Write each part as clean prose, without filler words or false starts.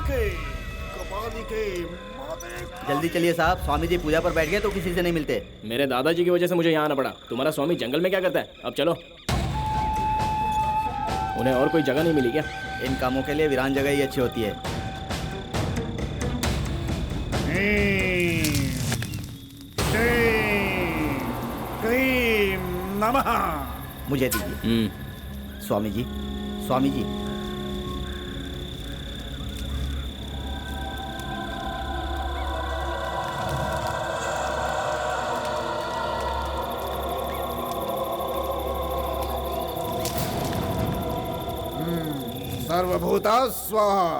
के कपाली के माते। जल्दी चलिए साहब, स्वामी जी पूजा पर बैठ गए तो किसी से नहीं मिलते। मेरे दादाजी की वजह से मुझे यहाँ आना पड़ा। तुम्हारा स्वामी जंगल में क्या करता है? अब चलो। उन्हें और कोई जगह नहीं मिली क्या? इन कामों के लिए वीरान जगह ही अच्छी होती है। क्रीम नमः। मुझे दीजिए। स्वामी जी, स्वामी जी। सर्वभूता स्वाहा।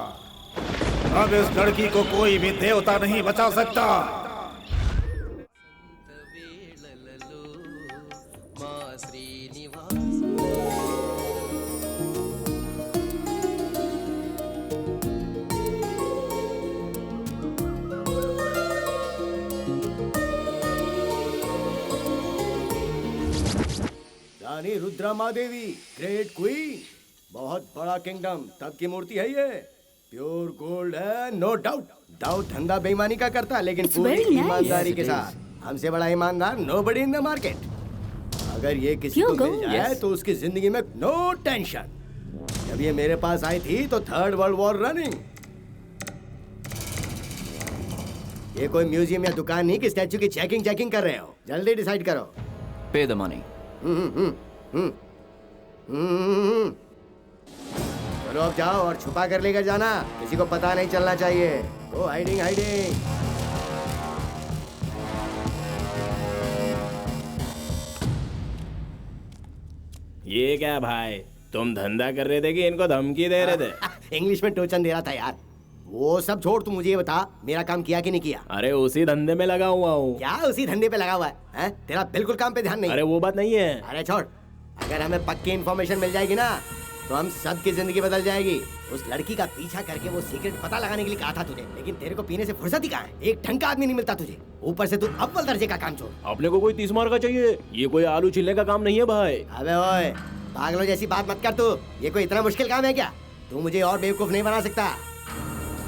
अब इस लड़की को कोई भी देवता नहीं बचा सकता। रानी रुद्रमा देवी, ग्रेट क्वीन, बहुत बड़ा किंगडम, तब की मूर्ति है ये। प्योर गोल्ड है, नो डाउट। डाउट धंधा बेईमानी का करता है, लेकिन पूरी ईमानदारी के साथ। हमसे बड़ा ईमानदार नोबडी इन द मार्केट। अगर ये किसी को मिल जाए तो उसकी जिंदगी में नो टेंशन। जब ये मेरे पास आई थी तो थर्ड वर्ल्ड वॉर रनिंग। ये कोई म्यूजियम या दुकान नहीं कि स्टैचू की चेकिंग कर रहे हो। जल्दी डिसाइड करो। पे द मनी। चलो अब जाओ और छुपा कर लेकर जाना, किसी को पता नहीं चलना चाहिए। गो हाइडिंग हाइडिंग। ये क्या भाई, तुम धंधा कर रहे थे कि इनको धमकी दे रहे थे? इंग्लिश में टोचन दे रहा था यार। वो सब छोड़, तू मुझे ये बता, मेरा काम किया कि नहीं किया? अरे उसी धंधे में लगा हुआ हूँ। क्या उसी धंधे पे लगा हुआ है? तेरा बिल्कुल काम पे ध्यान नहीं। अरे वो बात नहीं है। अरे छोड़, अगर हमें पक्की इन्फॉर्मेशन मिल जाएगी ना तो हम सबकी जिंदगी बदल जाएगी। उस लड़की का पीछा करके वो सीक्रेट पता लगाने के लिए कहा था तुझे, लेकिन तेरे को पीने से फुर्सत ही कहाँ है? एक ढंग का आदमी नहीं मिलता तुझे, ऊपर से तू अव्वल दर्जे का काम छोड़। अपने को कोई 30 मार का चाहिए, ये कोई आलू छिलने का काम नहीं है भाई। अबे ओए, पागलों जैसी बात मत कर तू। ये कोई इतना मुश्किल काम है क्या? तू मुझे और बेवकूफ नहीं बना सकता।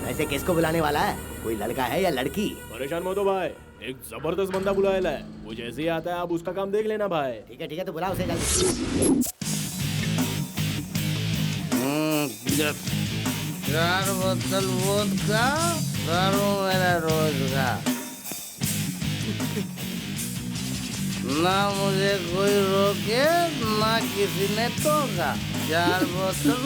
वैसे किसको बुलाने वाला है? कोई लड़का है या लड़की? परेशान मत हो भाई, एक जबरदस्त बंदा बुलाया है। वो जैसे ही आता है आप उसका काम देख लेना भाई। ठीक है, तो बुला उसे जल्दी। 4 बोतल वोदका, दारू मेरा रोज का। ना मुझे कोई रोके ना किसी ने टोका। 4 बोतल।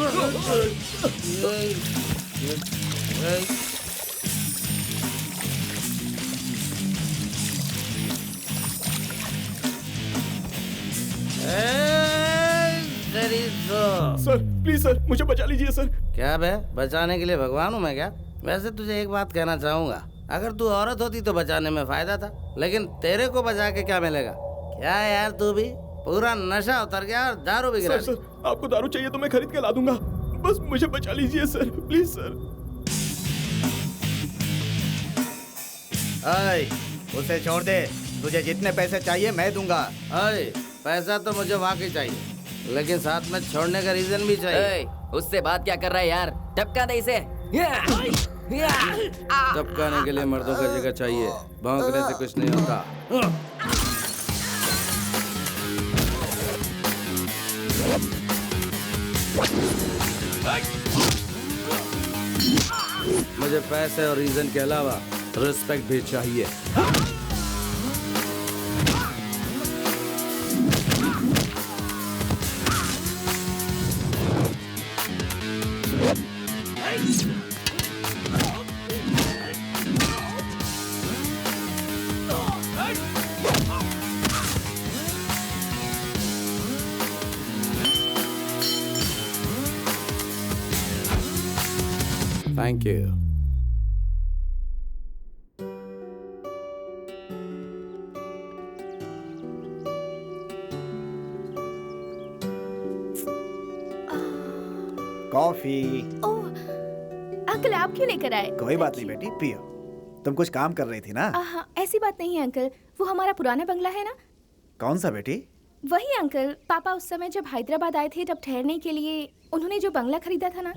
सर प्लीज सर, मुझे बचा लीजिए सर। क्या बे, बचाने के लिए भगवान हूँ मैं क्या? वैसे तुझे एक बात कहना चाहूंगा, अगर तू औरत होती तो बचाने में फायदा था, लेकिन तेरे को बचा के क्या मिलेगा? क्या यार, तू भी पूरा नशा उतर गया और दारू भी गिरा। सर, आपको दारू चाहिए तो मैं खरीद के ला दूंगा, बस मुझे बचा लीजिए सर, प्लीज सर। उसे छोड़ दे, तुझे जितने पैसे चाहिए मैं दूंगा। पैसा तो मुझे वाकई चाहिए, लेकिन साथ में छोड़ने का रीजन भी चाहिए। उससे बात क्या कर रहा है यार? टपका दे इसे। टपकाने के लिए मर्दों का जगह चाहिए, भौंकने से कुछ नहीं होता। मुझे पैसे और रीजन के अलावा रिस्पेक्ट भी चाहिए। Thank you. Coffee. Oh, uncle आप क्यों लेकर आए? कोई बात नहीं बेटी, पियो। तुम कुछ काम कर रही थी ना? ऐसी बात नहीं है अंकल, वो हमारा पुराना बंगला है ना। कौन सा बेटी? वही अंकल, पापा उस समय जब हैदराबाद आए थे तब ठहरने के लिए उन्होंने जो बंगला खरीदा था ना।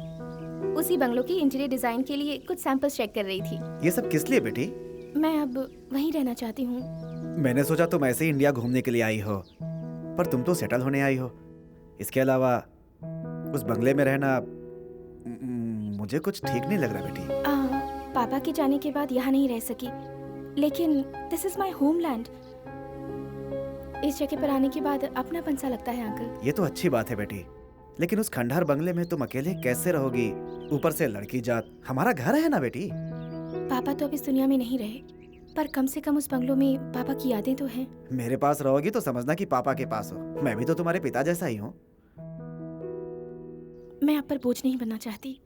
उसी बंगलों की इंटीरियर डिजाइन के लिए कुछ सैंपल्स चेक कर रही थी। ये सब किस लिए बेटी? मैं अब वहीं रहना चाहती हूँ। मैंने सोचा तुम ऐसे ही इंडिया घूमने के लिए आई हो, पर तुम तो सेटल होने आई हो। इसके अलावा उस बंगले में रहना मुझे कुछ ठीक नहीं लग रहा बेटी। पापा के जाने के बाद यहाँ नहीं रह सकी, लेकिन दिस इज माय होमलैंड। इस जगह पर आने के बाद अपनापन सा लगता है अंकल। ये तो अच्छी बात है बेटी, लेकिन उस खंडहर बंगले में तुम अकेले कैसे रहोगी? ऊपर से लड़की जात। हमारा घर है ना बेटी। पापा तो अब इस दुनिया में नहीं रहे, पर कम से कम उस बंगलों में पापा की यादें तो हैं। मेरे पास रहोगी तो समझना कि पापा के पास हो। मैं भी तो तुम्हारे पिता जैसा ही हूँ। मैं आप पर बोझ नहीं बनना चाहती।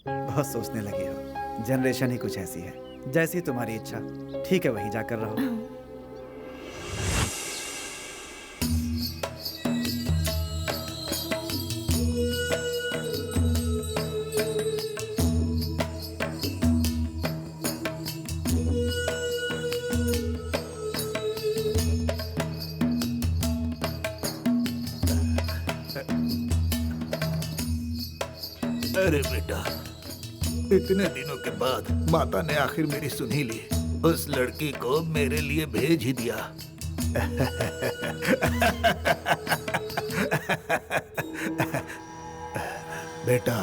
बहुत सोचने लगी हो। जनरेशन ही कुछ ऐसी है। जैसी तुम्हारी इच्छा। ठीक है, वहीं जाकर रहो। अरे बेटा, इतने दिनों के बाद माता ने आखिर मेरी सुन ही ली। उस लड़की को मेरे लिए भेज ही दिया। बेटा,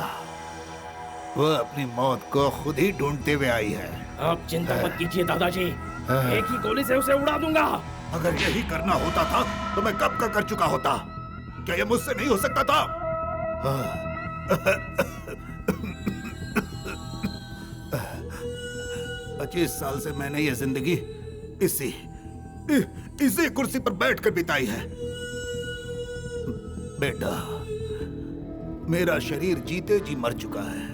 वो अपनी मौत को खुद ही ढूंढते हुए आई है। आप चिंता मत कीजिए दादाजी, एक ही गोली से उसे उड़ा दूंगा। अगर यही करना होता था तो मैं कब का कर चुका होता। क्या ये मुझसे नहीं हो सकता था? 25 साल से मैंने ये जिंदगी इसी कुर्सी पर बैठकर बिताई है। बेटा, मेरा शरीर जीते जी मर चुका है,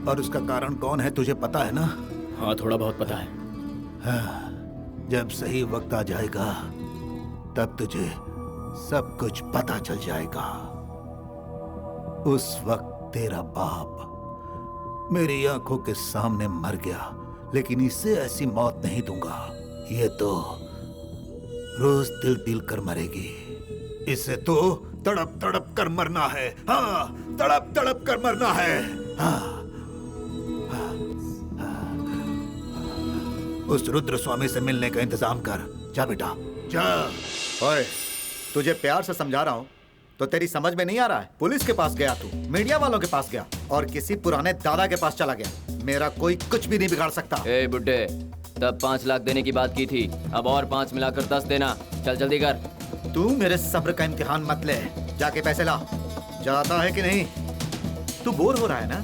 और उसका कारण कौन है तुझे पता है ना? हाँ, थोड़ा बहुत पता है। जब सही वक्त आ जाएगा तब तुझे सब कुछ पता चल जाएगा। उस वक्त तेरा बाप मेरी आंखों के सामने मर गया, लेकिन इसे ऐसी मौत नहीं दूंगा। ये तो रोज दिल दिल कर मरेगी। इसे तो तड़प तड़प कर मरना है। हाँ, तड़प तड़प कर मरना है। हाँ। उस रुद्र स्वामी से मिलने का इंतजाम कर। जा बेटा, जा। ओए, तुझे प्यार से समझा रहा हूँ तो तेरी समझ में नहीं आ रहा है? पुलिस के पास गया तू, मीडिया वालों के पास गया, और किसी पुराने दादा के पास चला गया। मेरा कोई कुछ भी नहीं बिगाड़ सकता। ए बुड्ढे, तब 5 लाख देने की बात की थी, अब और 5 मिलाकर 10 देना। चल जल्दी कर। तू मेरे सब्र का इम्तिहान मत ले। जाके पैसे ला। जाता है कि नहीं? तू बोर हो रहा है ना?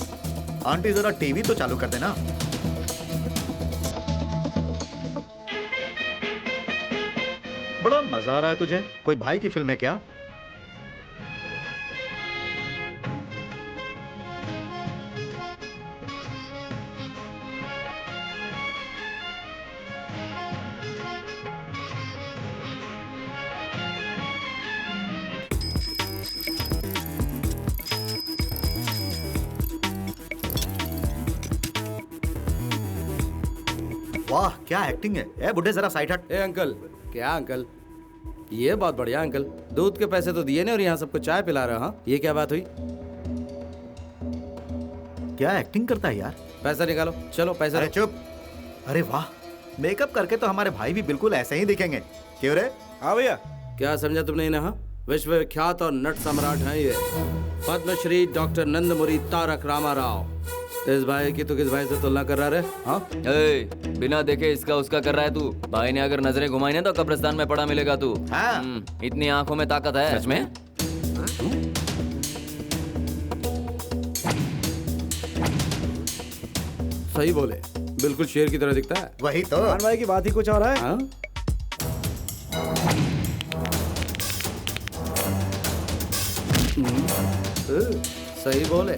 आंटी जरा टीवी तो चालू कर देना। बड़ा मजा आ रहा है तुझे? कोई भाई की फिल्म है क्या? वाह, क्या एक्टिंग है। ए बुड्ढे, जरा साइड हट। ए अंकल। क्या अंकल? ये बहुत बढ़िया अंकल। दूध के पैसे तो दिए नहीं और यहाँ सबको चाय पिला रहे हो। हाँ, ये क्या बात हुई? क्या एक्टिंग करता है यार। पैसा निकालो, चलो पैसा। अरे चुप। अरे वाह, मेकअप करके तो हमारे भाई भी बिल्कुल ऐसे ही दिखेंगे। क्यों रे? हाँ भैया। क्या समझा तुमने इन्हें? हाँ, विश्वविख्यात और नट सम्राट हैं ये, पद्मश्री डॉक्टर नंदमुरी तारक रामाराव। इस भाई की तो किस भाई से तुलना कर रहा है? हाँ, बिना देखे इसका उसका कर रहा है तू। भाई ने अगर नजरें घुमाई ना तो कब्रिस्तान में पड़ा मिलेगा तू। हाँ। इतनी आंखों में ताकत है सच में? सही बोले, बिल्कुल शेर की तरह दिखता है। वही तो। भाई की बात ही कुछ और है। हाँ? सही बोले।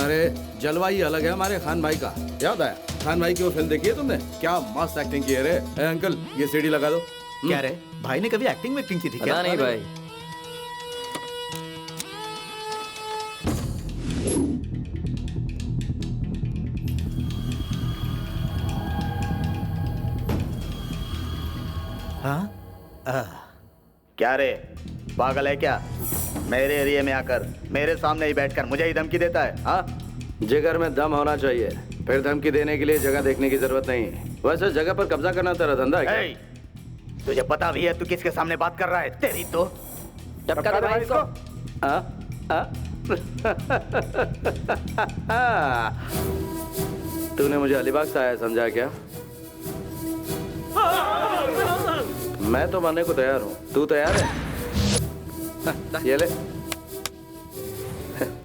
अरे जलवा ही अलग है हमारे खान भाई का। याद आया, खान भाई की वो फिल्म देखी है तुमने? क्या मस्त एक्टिंग की है रे। ए अंकल, ये सीडी लगा दो। क्या रे, भाई ने कभी एक्टिंग की थी क्या? पता नहीं भाई। हाँ? क्या रे, पागल है क्या? मेरे एरिया में आकर मेरे सामने ही बैठकर मुझे ही धमकी देता है? हाँ, जिगर में दम होना चाहिए, फिर धमकी देने के लिए जगह देखने की जरूरत नहीं। वैसे जगह पर कब्जा करना तेरा धंधा है क्या? तुझे पता भी है तू किसके सामने बात कर रहा है? तेरी तो टपका दे भाई इसको। तूने मुझे अलीबाग से आया समझा क्या? मैं तो मरने को तैयार हूँ, तू तैयार है? ये ले,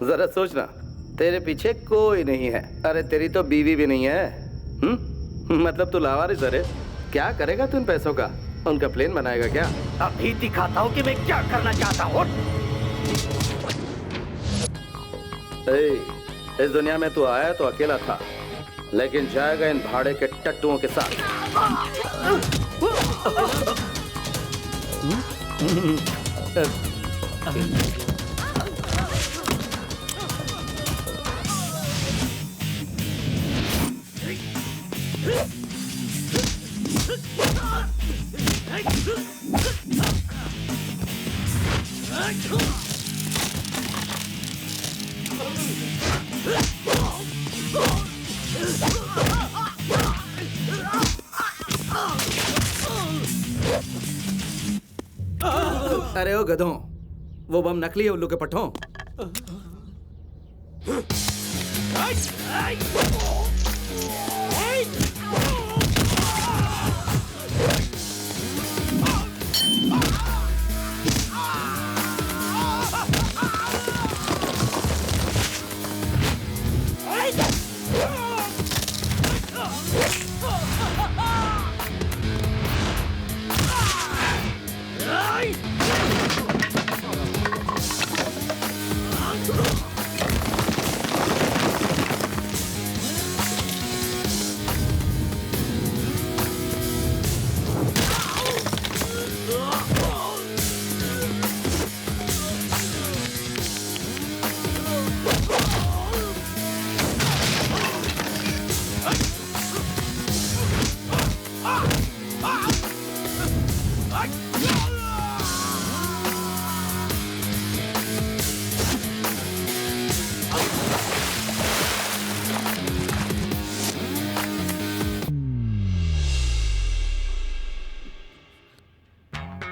जरा सोचना, तेरे पीछे कोई नहीं है। अरे तेरी तो बीवी भी नहीं है। मतलब तू लावारिस। अरे क्या करेगा तू इन पैसों का? उनका प्लेन बनाएगा क्या? अभी दिखाता हूँ कि मैं क्या करना चाहता हूँ। इस दुनिया में तू आया तो अकेला था, लेकिन जाएगा इन भाड़े के टट्टुओं के साथ। अरे ओ गधों, वो बम नकली है उल्लू के पट्टों।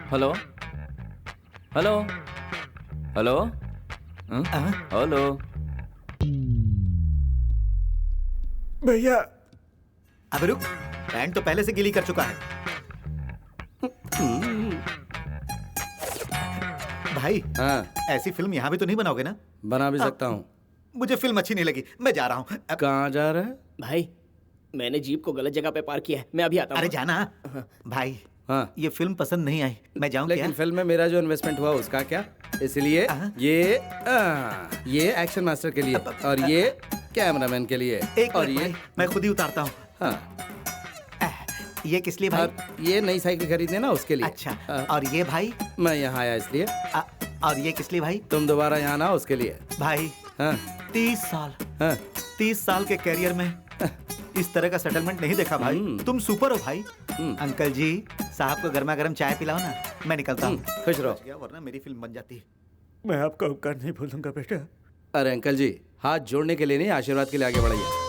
Hello hello hello hello. भैया अब रुक, पैंट तो पहले से गीली कर चुका है। भाई ऐसी फिल्म यहाँ भी तो नहीं बनाओगे ना? बना भी सकता हूँ। मुझे फिल्म अच्छी नहीं लगी, मैं जा रहा हूँ। कहाँ जा रहा है? भाई मैंने जीप को गलत जगह पे पार्क किया है, मैं अभी आता हूँ। अरे जाना भाई। हाँ, ये फिल्म पसंद नहीं आई, मैं जाऊँ लेकिन फिल्म में मेरा जो इन्वेस्टमेंट हुआ उसका क्या? इसलिए ये एक्शन मास्टर के लिए और ये कैमरामैन के लिए और ये मैं खुद ही उतारता हूँ। हाँ, ये किस लिए भाई? ये नई साइकिल खरीदने ना उसके लिए। अच्छा, और ये भाई? मैं यहाँ आया इसलिए। और ये किस लिए भाई? तुम दोबारा यहाँ ना उसके लिए। भाई 30 साल के कैरियर में इस तरह का सेटलमेंट नहीं देखा भाई। तुम सुपर हो भाई। अंकल जी, साहब को गर्मा गर्म चाय पिलाओ ना, मैं निकलता हूँ। खुश रहो, वरना मेरी फिल्म बन जाती। मैं आपका उपकार नहीं भूलूंगा बेटा। अरे अंकल जी, हाथ जोड़ने के लिए नहीं, आशीर्वाद के लिए आगे बढ़ाइए।